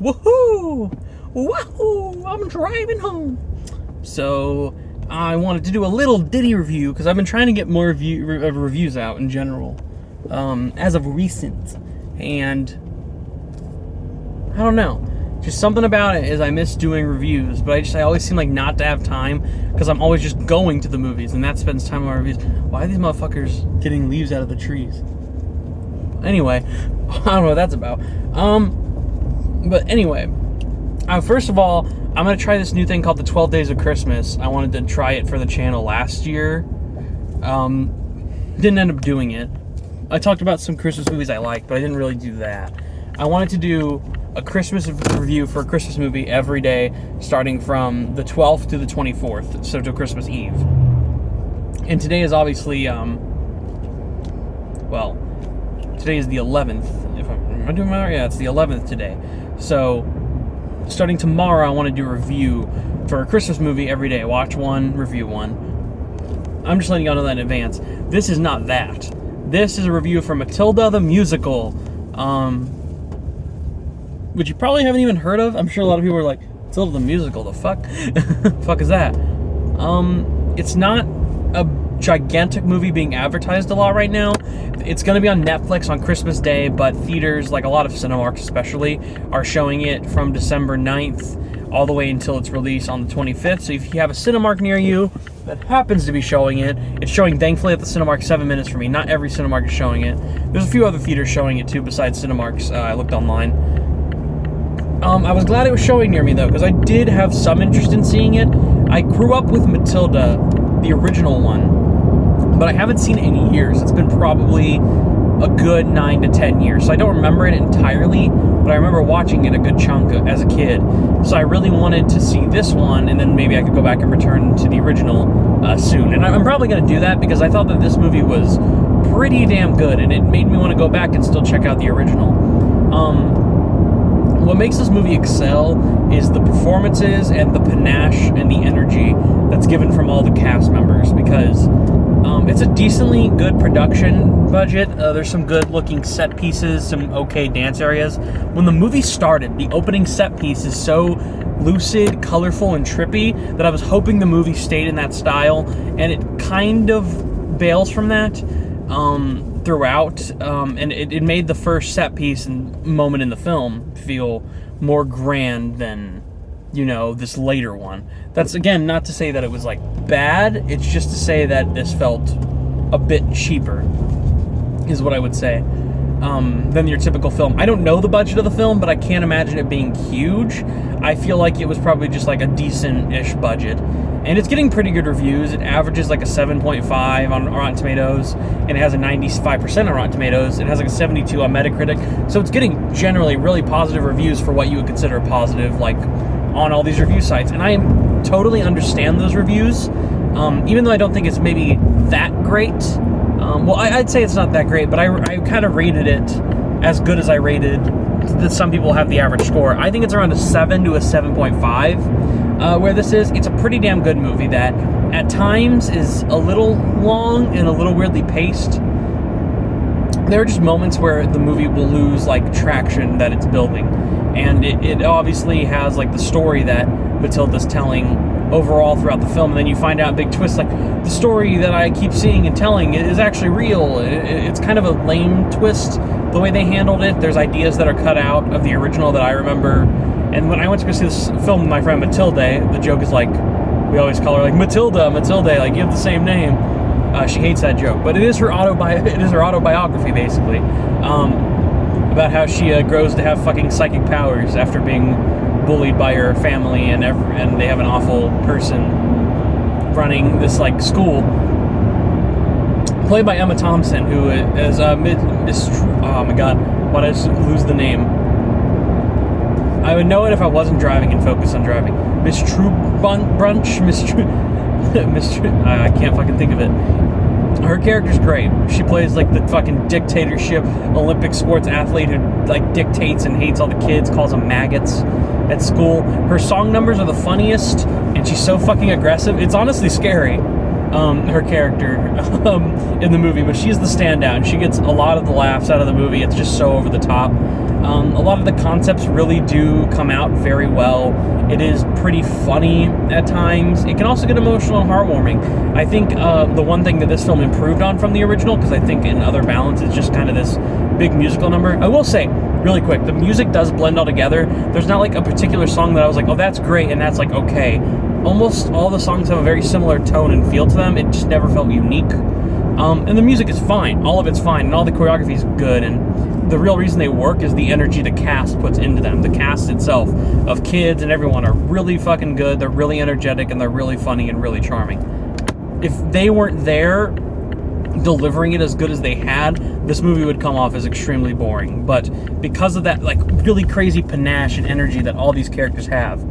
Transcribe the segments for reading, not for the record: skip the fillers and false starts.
Woohoo! Woohoo! I'm driving home. So I wanted to do a little ditty review because I've been trying to get more reviews out in general as of recent, and I don't know. Just something about it is I miss doing reviews, but I always seem like not to have time because I'm always just going to the movies, and that spends time on my reviews. Why are these motherfuckers getting leaves out of the trees? Anyway, I don't know what that's about. But anyway, first of all, I'm going to try this new thing called the 12 Days of Christmas. I wanted to try it for the channel last year. Didn't end up doing it. I talked about some Christmas movies I liked, but I didn't really do that. I wanted to do a Christmas review for a Christmas movie every day, starting from the 12th to the 24th, so till Christmas Eve. And today is obviously, today is the 11th. Am I doing my right? Yeah, it's the 11th today. So, starting tomorrow, I want to do a review for a Christmas movie every day. Watch one, review one. I'm just letting y'all know that in advance. This is not that. This is a review for Matilda the musical. Which you probably haven't even heard of. I'm sure a lot of people are like, Matilda the musical, the fuck? Fuck is that? It's not a gigantic movie being advertised a lot right now. It's going to be on Netflix on Christmas Day, but theaters, like a lot of Cinemarks especially, are showing it from December 9th all the way until its release on the 25th. So if you have a Cinemark near you that happens to be showing it, it's showing thankfully at the Cinemark 7 minutes for me. Not every Cinemark is showing it. There's a few other theaters showing it too besides Cinemarks. I looked online. I was glad it was showing near me though, because I did have some interest in seeing it. I grew up with Matilda, the original one, but I haven't seen it in years. It's been probably a good 9 to 10 years, so I don't remember it entirely, but I remember watching it a good chunk as a kid. So I really wanted to see this one, and then maybe I could go back and return to the original soon. And I'm probably going to do that because I thought that this movie was pretty damn good, and it made me want to go back and still check out the original. What makes this movie excel is the performances and the panache and the energy that's given from all the cast members, because it's a decently good production budget. There's some good looking set pieces, some okay dance areas. When the movie started, the opening set piece is so lucid, colorful, and trippy that I was hoping the movie stayed in that style, and it kind of bails from that throughout, and it made the first set piece and moment in the film feel more grand than, this later one. That's, again, not to say that it was, bad. It's just to say that this felt a bit cheaper, is what I would say, than your typical film. I don't know the budget of the film, but I can't imagine it being huge. I feel like it was probably just, a decent-ish budget. And it's getting pretty good reviews. It averages, a 7.5 on Rotten Tomatoes, and it has a 95% on Rotten Tomatoes. It has, a 72 on Metacritic. So it's getting generally really positive reviews for what you would consider positive, on all these review sites. And I totally understand those reviews, even though I don't think it's maybe that great. I'd say it's not that great, but I kind of rated it as good as I rated that some people have the average score. I think it's around a 7 to a 7.5 where this is. It's a pretty damn good movie that at times is a little long and a little weirdly paced. There are just moments where the movie will lose traction that it's building, and it obviously has the story that Matilda's telling overall throughout the film, and then you find out big twists, the story that I keep seeing and telling is actually real. It's kind of a lame twist the way they handled it. There's ideas that are cut out of the original that I remember, and when I went to go see this film with my friend Matilda, the joke is we always call her Matilda, you have the same name. She hates that joke, but it is her autobiography basically, about how she grows to have fucking psychic powers after being bullied by her family, and they have an awful person running this school, played by Emma Thompson, who is Miss. Oh my god, why did I just lose the name? I would know it if I wasn't driving and focused on driving. Miss Brunch, I can't fucking think of it. Her character's great. She plays the fucking dictatorship Olympic sports athlete who dictates and hates all the kids, calls them maggots at school. Her song numbers are the funniest, and she's so fucking aggressive. It's honestly scary, her character in the movie, but she's the standout, and she gets a lot of the laughs out of the movie. It's just so over the top. A lot of the concepts really do come out very well. It is pretty funny at times. It can also get emotional and heartwarming. I think the one thing that this film improved on from the original, because I think in Other Balance it's just kind of this big musical number. I will say, really quick, the music does blend all together. There's not like a particular song that I was like, oh, that's great, and that's like, okay. Almost all the songs have a very similar tone and feel to them. It just never felt unique. And the music is fine. All of it's fine, and all the choreography is good, and the real reason they work is the energy the cast puts into them. The cast itself of kids and everyone are really fucking good. They're really energetic, and they're really funny and really charming. If they weren't there delivering it as good as they had, this movie would come off as extremely boring. But because of that like really crazy panache and energy that all these characters have,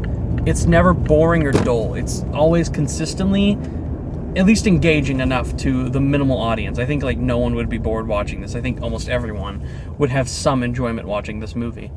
it's never boring or dull. It's always consistently at least engaging enough to the minimal audience. I think like no one would be bored watching this. I think almost everyone would have some enjoyment watching this movie.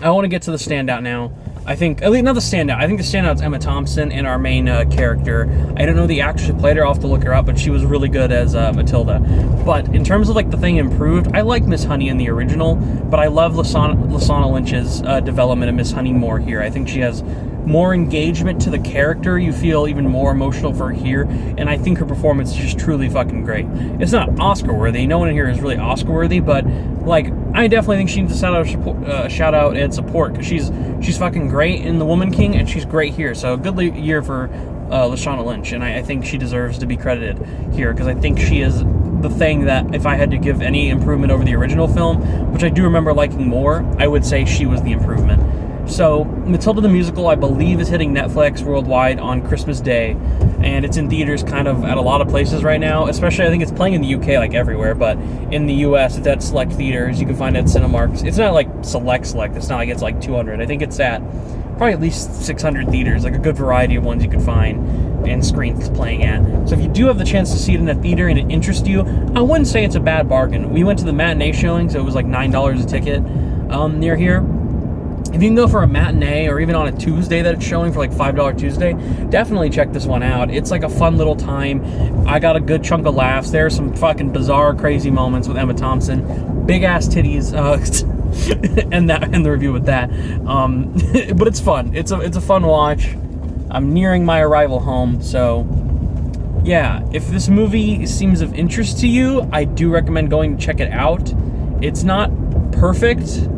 I want to get to the standout now. I think, at least not the standout, I think the standout is Emma Thompson and our main character. I don't know the actress who played her, I'll have to look her up, but she was really good as Matilda. But in terms of like the thing improved, I like Miss Honey in the original, but I love Lashana Lynch's development of Miss Honey more here. I think she has more engagement to the character. You feel even more emotional for her here, and I think her performance is just truly fucking great. It's not Oscar worthy. No one in here is really Oscar worthy, but like I definitely think she needs a shout out and support, because she's fucking great in The Woman King, and she's great here. So good year for Lashana Lynch, and I think she deserves to be credited here, because I think she is the thing that if I had to give any improvement over the original film, which I do remember liking more, I would say she was the improvement. So, Matilda the Musical, I believe, is hitting Netflix worldwide on Christmas Day, and it's in theaters kind of at a lot of places right now, especially I think it's playing in the UK like everywhere, but in the US it's at select theaters. You can find it at Cinemark. It's not like select, it's not like it's like 200. I think it's at probably at least 600 theaters, like a good variety of ones you can find and screens playing at. So if you do have the chance to see it in a theater and it interests you, I wouldn't say it's a bad bargain. We went to the matinee showing, so it was like $9 a ticket near here. If you can go for a matinee or even on a Tuesday that it's showing for like $5 Tuesday, definitely check this one out. It's like a fun little time. I got a good chunk of laughs. There are some fucking bizarre, crazy moments with Emma Thompson. Big ass titties, and the review with that. But it's fun. It's a fun watch. I'm nearing my arrival home, so yeah. If this movie seems of interest to you, I do recommend going to check it out. It's not perfect,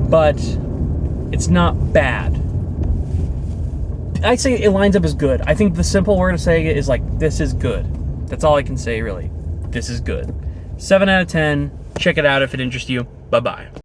but it's not bad. I say it lines up as good. I think the simple word of saying it is like, this is good. That's all I can say, really. This is good. 7 out of 10. Check it out if it interests you. Bye-bye.